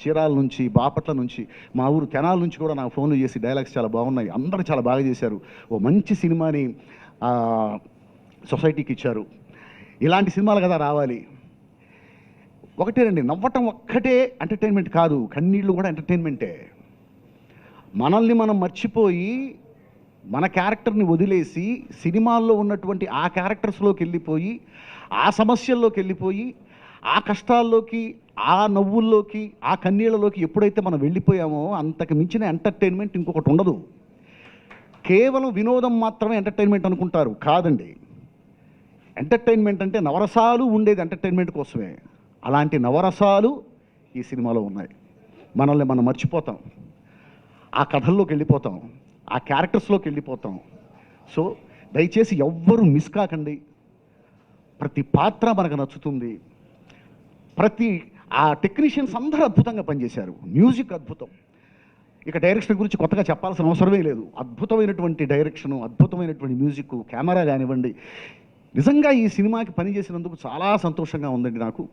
చీరాల నుంచి, బాపట్ల నుంచి, మా ఊరు తెనాల నుంచి కూడా నాకు ఫోన్లు చేసి డైలాగ్స్ చాలా బాగున్నాయి, అందరూ చాలా బాగా చేశారు, ఓ మంచి సినిమాని సొసైటీకి ఇచ్చారు, ఇలాంటి సినిమాలు కదా రావాలి. ఒకటేనండి, నవ్వటం ఒక్కటే ఎంటర్టైన్మెంట్ కాదు, కన్నీళ్ళు కూడా ఎంటర్టైన్మెంటే. మనల్ని మనం మర్చిపోయి మన క్యారెక్టర్ని వదిలేసి సినిమాల్లో ఉన్నటువంటి ఆ క్యారెక్టర్స్లోకి వెళ్ళిపోయి, ఆ సమస్యల్లోకి వెళ్ళిపోయి, ఆ కష్టాల్లోకి, ఆ నవ్వుల్లోకి, ఆ కన్నీళ్ళలోకి ఎప్పుడైతే మనం వెళ్ళిపోయామో అంతకు మించిన ఎంటర్టైన్మెంట్ ఇంకొకటి ఉండదు. కేవలం వినోదం మాత్రమే ఎంటర్టైన్మెంట్ అనుకుంటారు, కాదండి. ఎంటర్టైన్మెంట్ అంటే నవరసాలు ఉండేది ఎంటర్టైన్మెంట్ కోసమే. అలాంటి నవరసాలు ఈ సినిమాలో ఉన్నాయి. మనల్ని మనం మర్చిపోతాం, ఆ కథల్లోకి వెళ్ళిపోతాం, ఆ క్యారెక్టర్స్లోకి వెళ్ళిపోతాం. సో దయచేసి ఎవ్వరూ మిస్ కాకండి. ప్రతి పాత్ర మనకు నచ్చుతుంది. ఆ టెక్నీషియన్స్ అందరూ అద్భుతంగా పనిచేశారు. మ్యూజిక్ అద్భుతం. ఇక డైరెక్షన్ గురించి కొత్తగా చెప్పాల్సిన అవసరమే లేదు. అద్భుతమైనటువంటి డైరెక్షను, అద్భుతమైనటువంటి మ్యూజిక్, కెమెరా కానివ్వండి. నిజంగా ఈ సినిమాకి పనిచేసినందుకు చాలా సంతోషంగా ఉందండి నాకు.